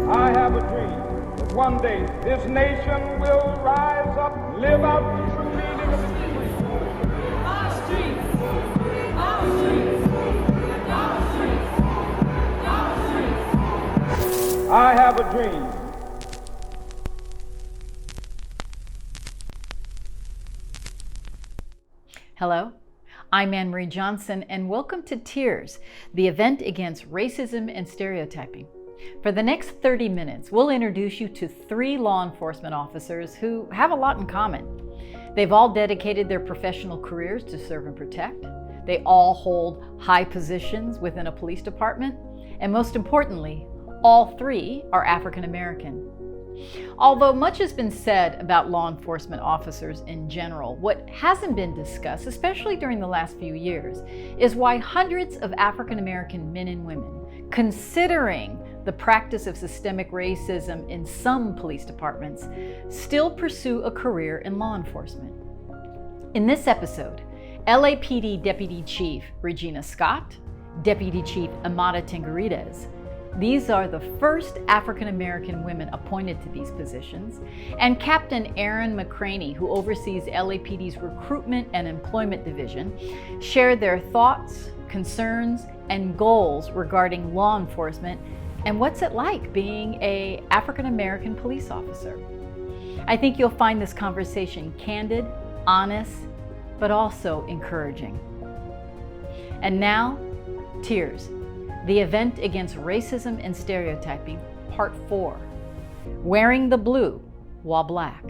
I have a dream that one day this nation will rise up, live out the true meaning of its creed. Our streets, our streets, our streets, our streets. I have a dream. Hello, I'm Anne Marie Johnson, and welcome to Tears, the event against racism and stereotyping. For the next 30 minutes, we'll introduce you to 3 law enforcement officers who have a lot in common. They've all dedicated their professional careers to serve and protect. They all hold high positions within a police department. And most importantly, all 3 are African American. Although much has been said about law enforcement officers in general, what hasn't been discussed, especially during the last few years, is why hundreds of African American men and women, considering the practice of systemic racism in some police departments, still pursue a career in law enforcement. In this episode, LAPD Deputy Chief Regina Scott, Deputy Chief Amada Tengarides, these are the first African American women appointed to these positions, and Captain Aaron McCraney, who oversees LAPD's Recruitment and Employment Division, share their thoughts, concerns, and goals regarding law enforcement and what's it like being an African American police officer. I think you'll find this conversation candid, honest, but also encouraging. And now, Tears, the event against racism and stereotyping, Part 4, Wearing the Blue While Black.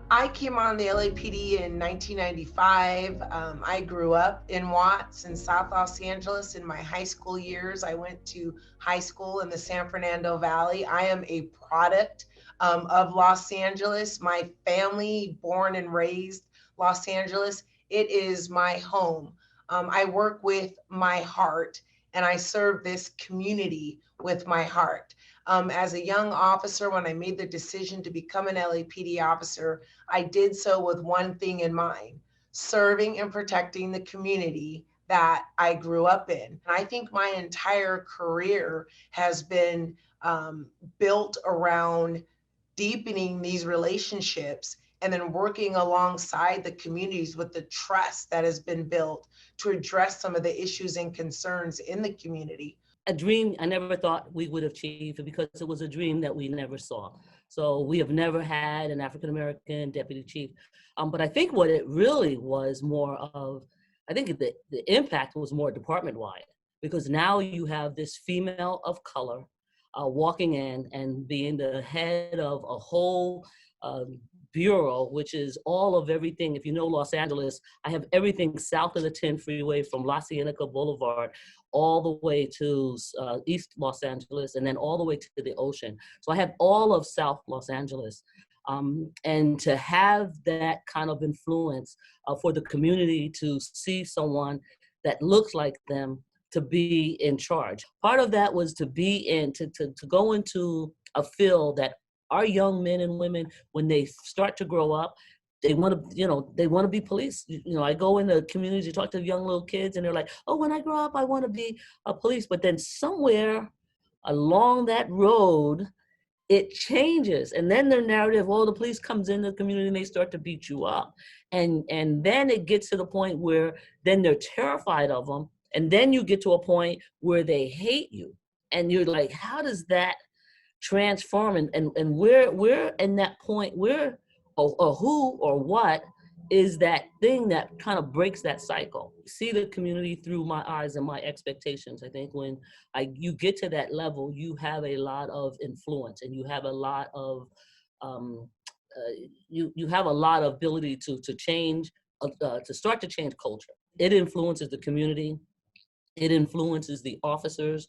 I came on the LAPD in 1995. I grew up in Watts in South Los Angeles. In my high school years, I went to high school in the San Fernando Valley. I am a product of Los Angeles. My family, born and raised Los Angeles, it is my home. I work with my heart, and I serve this community with my heart. As a young officer, when I made the decision to become an LAPD officer, I did so with one thing in mind: serving and protecting the community that I grew up in. And I think my entire career has been built around deepening these relationships and then working alongside the communities with the trust that has been built to address some of the issues and concerns in the community. A dream I never thought we would achieve, because it was a dream that we never saw. So we have never had an African-American deputy chief. But I think what it really was more of, I think the impact was more department-wide, because now you have this female of color walking in and being the head of a whole bureau, which is all of everything. If you know Los Angeles, I have everything south of the 10 freeway from La Cienega Boulevard all the way to East Los Angeles, and then all the way to the ocean. So I have all of South Los Angeles. And to have that kind of influence for the community to see someone that looks like them to be in charge. Part of that was to be to go into a field that our young men and women, when they start to grow up, they want to be police. I go in the communities, you talk to young little kids, and they're like, oh, when I grow up, I want to be a police. But then somewhere along that road, it changes. And then their narrative, the police comes in the community and they start to beat you up. And then it gets to the point where then they're terrified of them. And then you get to a point where they hate you. And you're like, how does that transform? And we're in that point where, or who or what is that thing that kind of breaks that cycle? See the community through my eyes and my expectations. I think when you get to that level, you have a lot of influence, and you have a lot of you have a lot of ability to change, to start to change culture. It influences the community. It influences the officers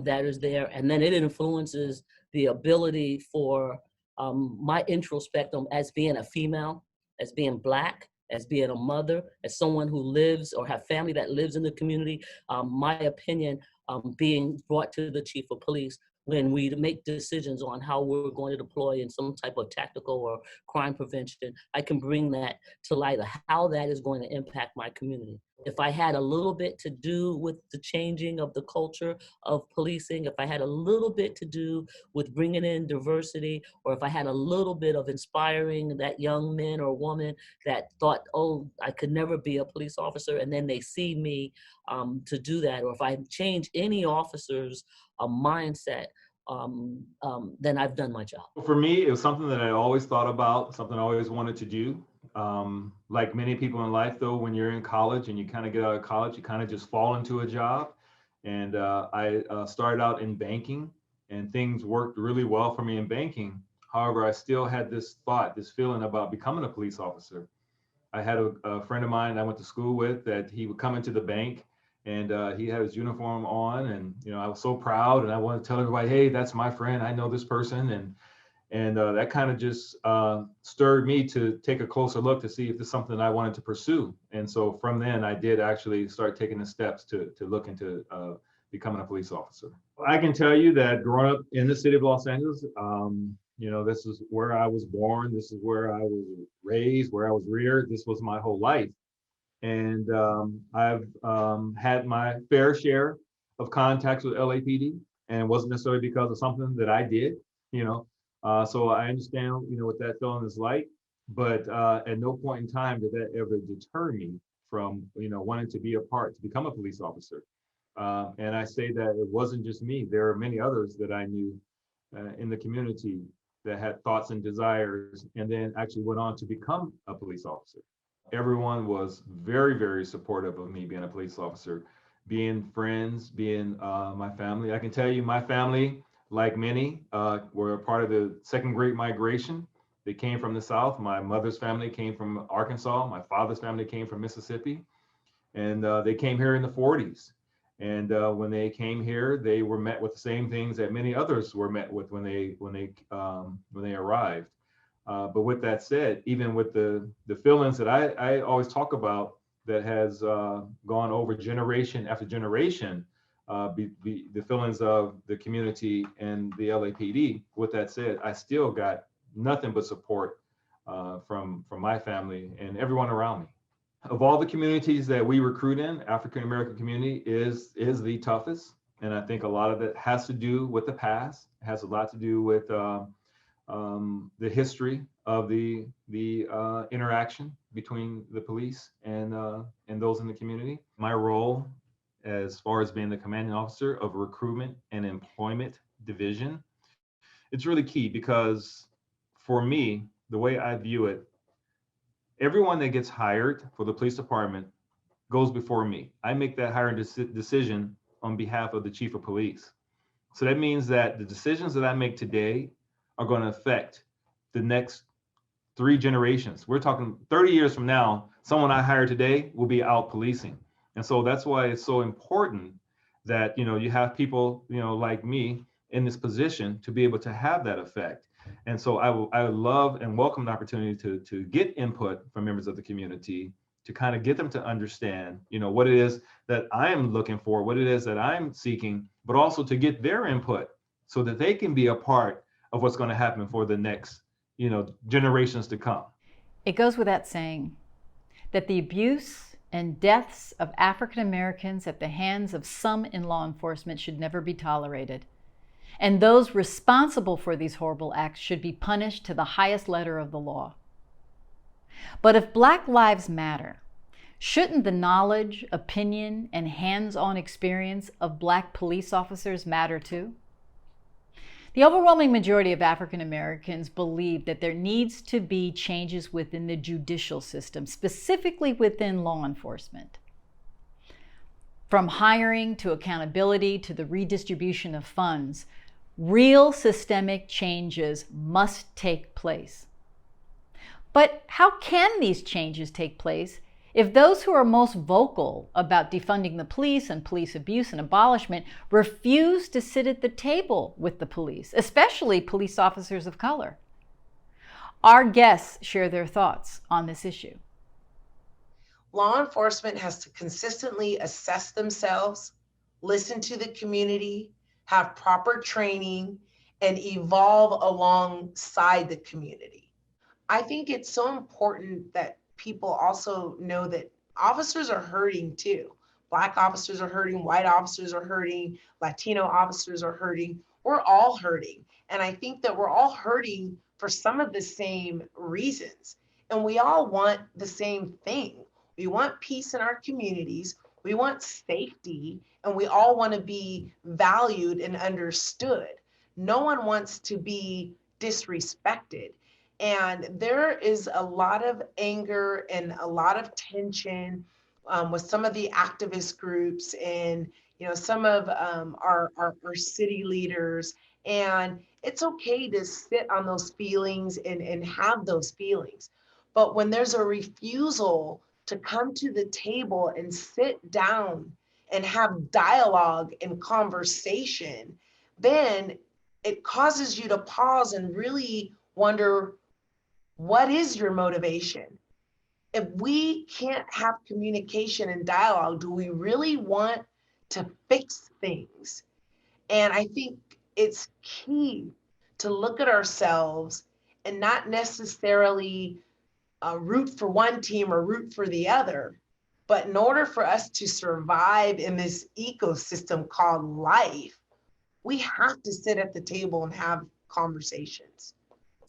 that is there, and then it influences the ability for my introspectum as being a female, as being Black, as being a mother, as someone who lives or have family that lives in the community. My opinion being brought to the chief of police when we make decisions on how we're going to deploy in some type of tactical or crime prevention. I can bring that to light of how that is going to impact my community. if I had a little bit to do with the changing of the culture of policing, if I had a little bit to do with bringing in diversity, or if I had a little bit of inspiring that young man or woman that thought, oh, I could never be a police officer, and then they see me to do that, or if I change any officer's mindset, then I've done my job. For me, it was something that I always thought about, something I always wanted to do. Like many people in life, though, when you're in college and you kind of get out of college, you kind of just fall into a job. And I started out in banking, and things worked really well for me in banking. However, I still had this thought, this feeling about becoming a police officer. I had a friend of mine I went to school with that he would come into the bank, and he had his uniform on, and I was so proud, and I wanted to tell everybody, hey, that's my friend, I know this person. And that kind of just stirred me to take a closer look to see if it's something I wanted to pursue. And so from then I did actually start taking the steps to look into becoming a police officer. I can tell you that growing up in the city of Los Angeles, this is where I was born, this is where I was raised, where I was reared, this was my whole life. And I've had my fair share of contacts with LAPD, and it wasn't necessarily because of something that I did, so I understand, what that feeling is like, but at no point in time did that ever deter me from, wanting to become a police officer. And I say that it wasn't just me. There are many others that I knew in the community that had thoughts and desires, and then actually went on to become a police officer. Everyone was very, very supportive of me being a police officer, being friends, being my family. I can tell you my family, like many, were a part of the second Great Migration. They came from the South. My mother's family came from Arkansas. My father's family came from Mississippi. And they came here in the 40s. And when they came here, they were met with the same things that many others were met with when they arrived. But with that said, even with the feelings that I always talk about that has gone over generation after generation, the feelings of the community and the LAPD. With that said, I still got nothing but support from my family and everyone around me. Of all the communities that we recruit in, African American community is the toughest, and I think a lot of it has to do with the past. It has a lot to do with the history of the interaction between the police and those in the community. My role, as far as being the commanding officer of recruitment and employment division, it's really key because for me, the way I view it, everyone that gets hired for the police department goes before me. I make that hiring decision on behalf of the chief of police. So that means that the decisions that I make today are going to affect the next 3 generations. We're talking 30 years from now, someone I hire today will be out policing. And so that's why it's so important that, you have people, like me in this position to be able to have that effect. And so I would love and welcome the opportunity to get input from members of the community to kind of get them to understand, what it is that I am looking for, what it is that I'm seeking, but also to get their input so that they can be a part of what's going to happen for the next, generations to come. It goes without saying that the abuse and deaths of African Americans at the hands of some in law enforcement should never be tolerated. And those responsible for these horrible acts should be punished to the highest letter of the law. But if Black lives matter, shouldn't the knowledge, opinion, and hands-on experience of Black police officers matter too? The overwhelming majority of African Americans believe that there needs to be changes within the judicial system, specifically within law enforcement. From hiring to accountability to the redistribution of funds, real systemic changes must take place. But how can these changes take place if those who are most vocal about defunding the police and police abuse and abolishment refuse to sit at the table with the police, especially police officers of color? Our guests share their thoughts on this issue. Law enforcement has to consistently assess themselves, listen to the community, have proper training, and evolve alongside the community. I think it's so important that people also know that officers are hurting too. Black officers are hurting, white officers are hurting, Latino officers are hurting. We're all hurting. And I think that we're all hurting for some of the same reasons. And we all want the same thing. We want peace in our communities. We want safety, and we all want to be valued and understood. No one wants to be disrespected. And there is a lot of anger and a lot of tension with some of the activist groups and some of our city leaders. And it's okay to sit on those feelings and have those feelings. But when there's a refusal to come to the table and sit down and have dialogue and conversation, then it causes you to pause and really wonder, what is your motivation? If we can't have communication and dialogue, do we really want to fix things? And I think it's key to look at ourselves and not necessarily root for one team or root for the other. But in order for us to survive in this ecosystem called life, we have to sit at the table and have conversations.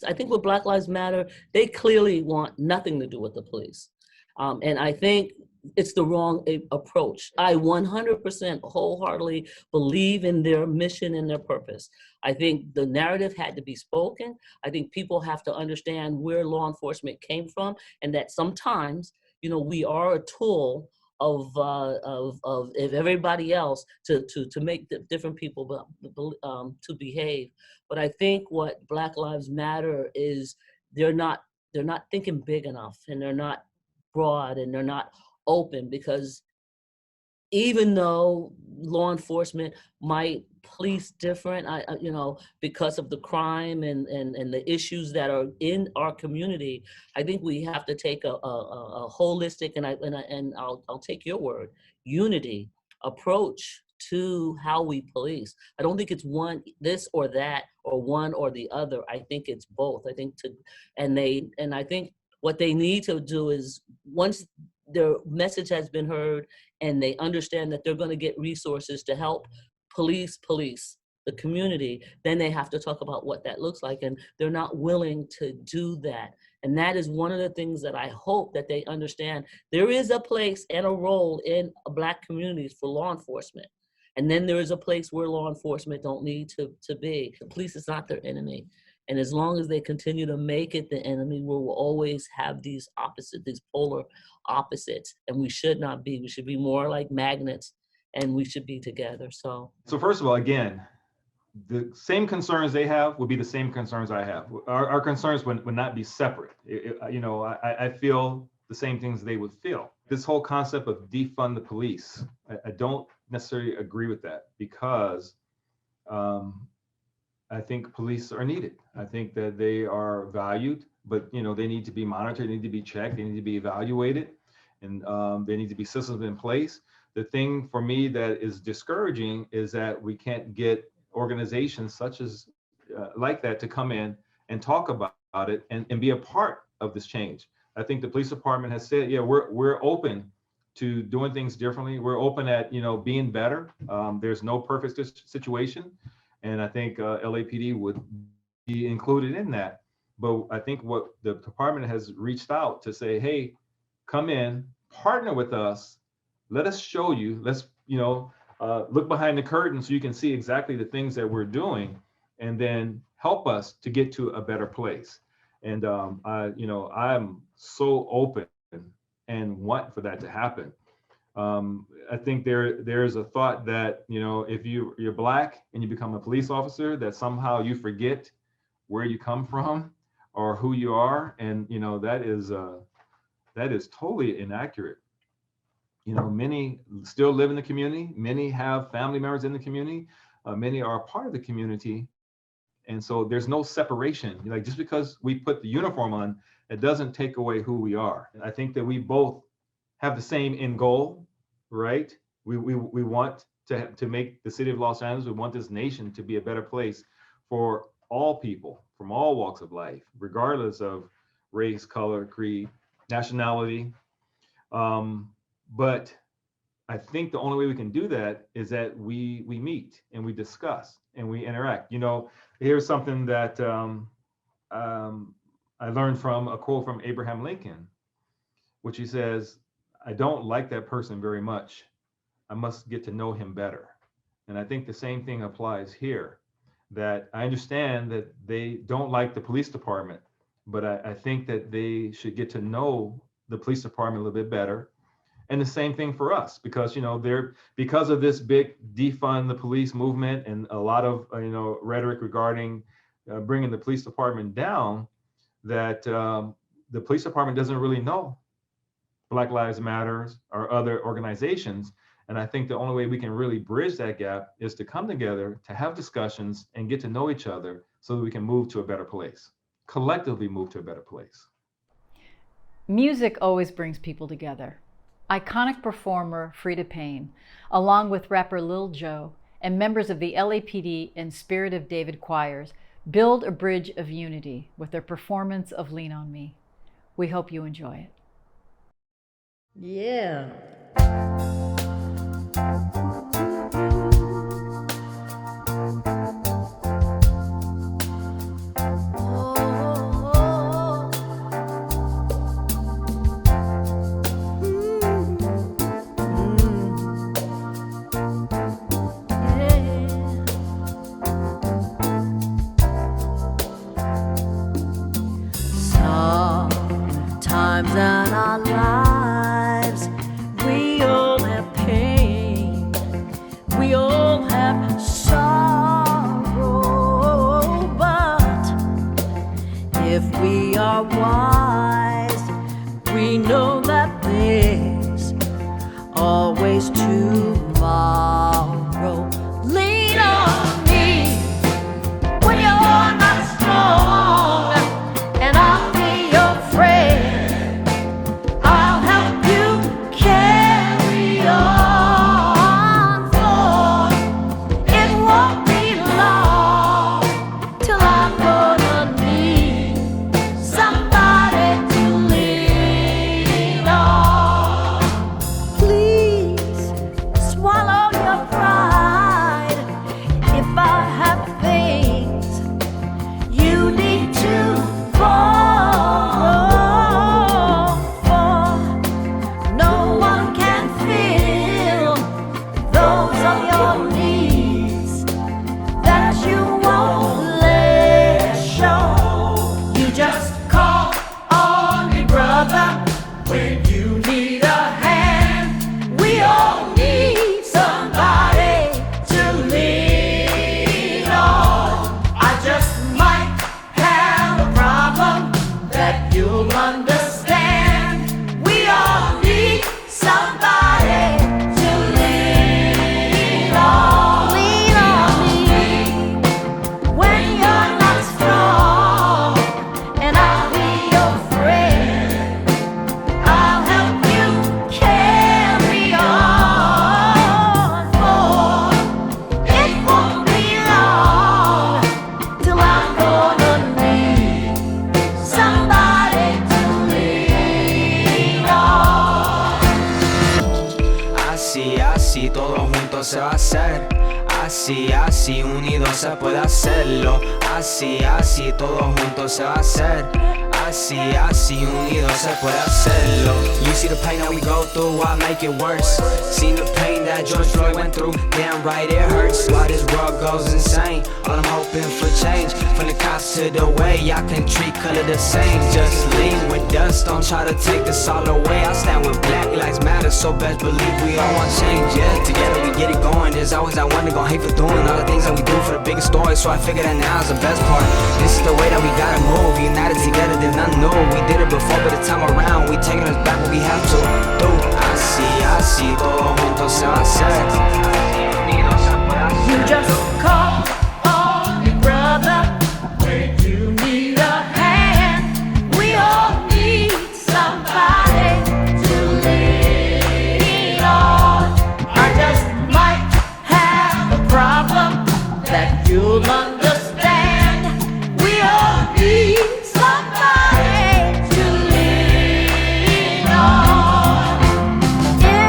I think with Black Lives Matter, they clearly want nothing to do with the police. And I think it's the wrong approach. I 100% wholeheartedly believe in their mission and their purpose. I think the narrative had to be spoken. I think people have to understand where law enforcement came from, and that sometimes, we are a tool of everybody else to make different people to behave. But I think what Black Lives Matter is, they're not thinking big enough, and they're not broad, and they're not open, because even though law enforcement might police different, because of the crime and the issues that are in our community, I think we have to take a holistic, and I'll take your word, unity approach to how we police. I don't think it's this or that, or one or the other. I think it's both. I think I think what they need to do is, once their message has been heard and they understand that they're going to get resources to help police the community, then they have to talk about what that looks like. And they're not willing to do that. And that is one of the things that I hope that they understand. There is a place and a role in Black communities for law enforcement. And then there is a place where law enforcement don't need to be. The police is not their enemy. And as long as they continue to make it the enemy, we will always have these polar opposites. And we should not be. We should be more like magnets, and we should be together. So first of all, again, the same concerns they have would be the same concerns I have. Our concerns would not be separate. I feel the same things they would feel. This whole concept of defund the police, I don't necessarily agree with that, because I think police are needed. I think that they are valued, but they need to be monitored, they need to be checked, they need to be evaluated, and there need to be systems in place. The thing for me that is discouraging is that we can't get organizations such as like that to come in and talk about it and be a part of this change. I think the police department has said, yeah, we're open to doing things differently. We're open at being better. There's no perfect situation. And I think LAPD would be included in that. But I think what the department has reached out to say, hey, come in, partner with us. Let us show you, let's, look behind the curtain so you can see exactly the things that we're doing, and then help us to get to a better place. And I'm so open and want for that to happen. I think there's a thought that, if you're Black and you become a police officer, that somehow you forget where you come from or who you are. And, that is totally inaccurate. Many still live in the community. Many have family members in the community. Many are a part of the community. And so there's no separation. Like, just because we put the uniform on, it doesn't take away who we are. I think that we both have the same end goal, right? We want to make the city of Los Angeles, we want this nation to be a better place for all people from all walks of life, regardless of race, color, creed, nationality. But I think the only way we can do that is that we meet and we discuss and we interact. You know, here's something that I learned from a quote from Abraham Lincoln, which he says, "I don't like that person very much. I must get to know him better." And I think the same thing applies here, that I understand that they don't like the police department, but I think that they should get to know the police department a little bit better. And the same thing for us, because, you know, because of this big defund the police movement and a lot of, rhetoric regarding bringing the police department down, that the police department doesn't really know Black Lives Matters or other organizations. And I think the only way we can really bridge that gap is to come together, to have discussions and get to know each other so that we can move to a better place, collectively move to a better place. Music always brings people together. Iconic performer Freda Payne, along with rapper Lil Joe and members of the LAPD and Spirit of David choirs, build a bridge of unity with their performance of Lean on Me. We hope you enjoy it. Yeah. Sometimes in our lives, we all have pain, we all have sorrow, but if we are wise, we know that there's always tomorrow. Lean on me when you're not strong, and I'll be your friend. I'll help you carry on, for it won't be long till I'm gonna need somebody to lean on. Please swallow your pride. If I have things you need to borrow, for no one can fill those of your needs that you won't let show. You just call on me, brother, when you need a hand. We all need somebody to lean on. I just might have a problem that you'll understand. We all need somebody to lean on. Lean on me when you're not strong, and I'll be your friend. I'll help you carry on, for it won't be long till I'm gonna need somebody to lean on. Así, todo junto se va a hacer. Así, unidos se puede hacerlo. Así, todo junto se va a hacer. Así, unidos se puede hacerlo. You see the pain that we go through, I make it worse. Seen the pain that George Floyd went through, damn right it hurts. Why this world goes insane, all I'm hoping for change. From the cops to the way, I can treat color the same. Just lean with us, don't try to take this all away. I stand with Black Lives Matter, so best believe we all want change. Yeah, together we get it going. There's always that one that gon' hate for doing all the things that we do for the biggest story. So I figure that now is the best part. This is the way that we gotta move, united together, there's nothing new. We did it before, but the time around, we taking us back what we have to do. Así, todo junto se va a hacer. You just call on me, brother, when you need a hand. We all need somebody to lean on. I just might have a problem that you'll understand. We all need somebody to lean on. If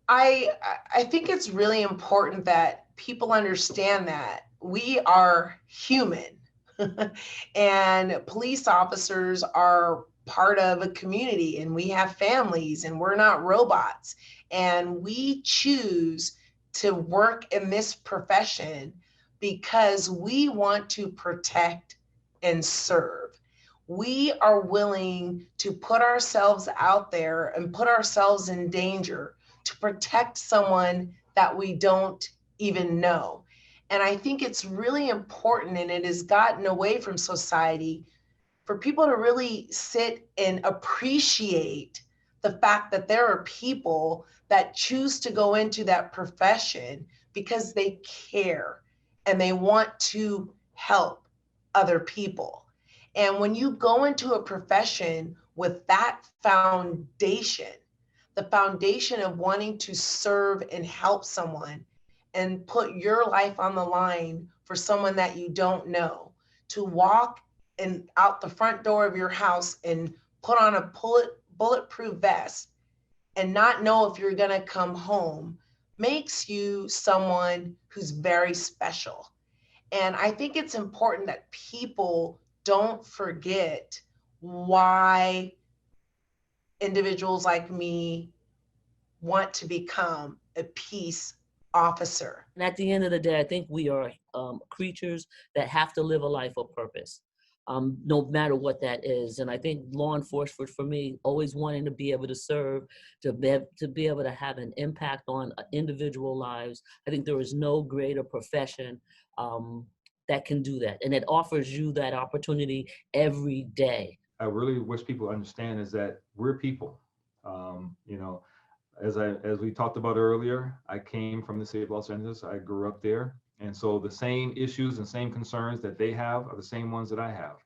I think it's really important that people understand that we are human and police officers are part of a community and we have families and we're not robots. And we choose to work in this profession because we want to protect and serve. We are willing to put ourselves out there and put ourselves in danger to protect someone that we don't even know. And I think it's really important, and it has gotten away from society, for people to really sit and appreciate the fact that there are people that choose to go into that profession because they care and they want to help other people. And when you go into a profession with that foundation, the foundation of wanting to serve and help someone and put your life on the line for someone that you don't know, to walk and out the front door of your house and put on a bulletproof vest and not know if you're going to come home makes you someone who's very special. And I think it's important that people don't forget why individuals like me want to become a peace officer. And at the end of the day, I think we are creatures that have to live a life of purpose, no matter what that is. And I think law enforcement, for me, always wanting to be able to serve, to be able to have an impact on individual lives. I think there is no greater profession that can do that. And it offers you that opportunity every day. I really wish people understand is that we're people. As we talked about earlier, I came from the city of Los Angeles. I grew up there. And so the same issues and same concerns that they have are the same ones that I have.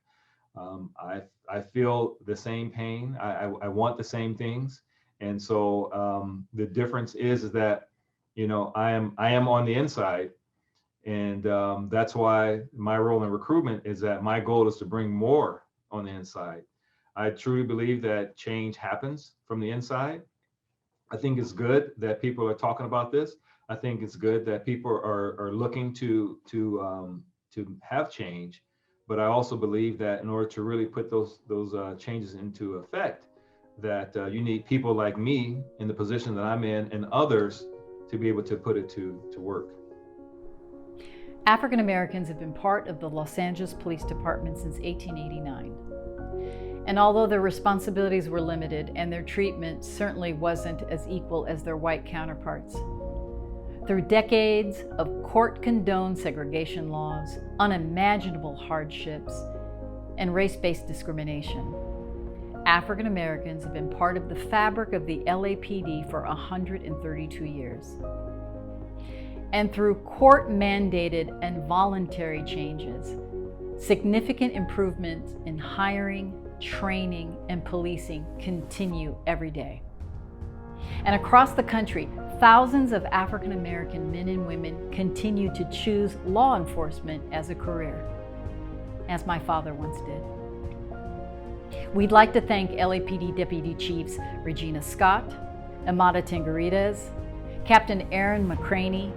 I feel the same pain. I want the same things. And so the difference is that, I am on the inside. And that's why my role in recruitment is that my goal is to bring more on the inside. I truly believe that change happens from the inside. I think it's good that people are talking about this. I think it's good that people are looking to have change. But I also believe that in order to really put those changes into effect, that you need people like me in the position that I'm in and others to be able to put it to work. African Americans have been part of the Los Angeles Police Department since 1889. And although their responsibilities were limited and their treatment certainly wasn't as equal as their white counterparts, through decades of court-condoned segregation laws, unimaginable hardships, and race-based discrimination, African Americans have been part of the fabric of the LAPD for 132 years. And through court-mandated and voluntary changes, significant improvements in hiring, training, and policing continue every day. And across the country, thousands of African American men and women continue to choose law enforcement as a career, as my father once did. We'd like to thank LAPD Deputy Chiefs Regina Scott, Amada Tingarides, Captain Aaron McCraney,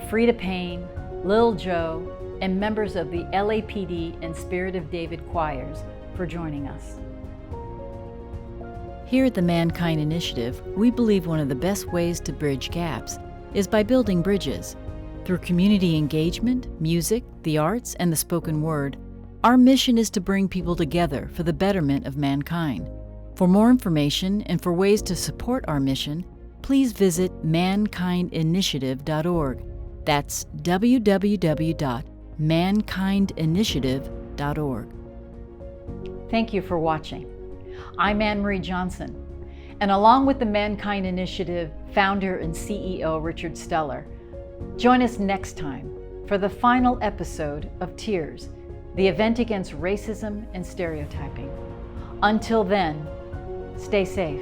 Frida Payne, Lil Joe, and members of the LAPD and Spirit of David choirs for joining us. Here at the Mankind Initiative, we believe one of the best ways to bridge gaps is by building bridges. Through community engagement, music, the arts, and the spoken word, our mission is to bring people together for the betterment of mankind. For more information and for ways to support our mission, please visit mankindinitiative.org. That's www.mankindinitiative.org. Thank you for watching. I'm Anne Marie Johnson, and along with the Mankind Initiative founder and CEO Richard Steller, join us next time for the final episode of Tears, the event against racism and stereotyping. Until then, stay safe.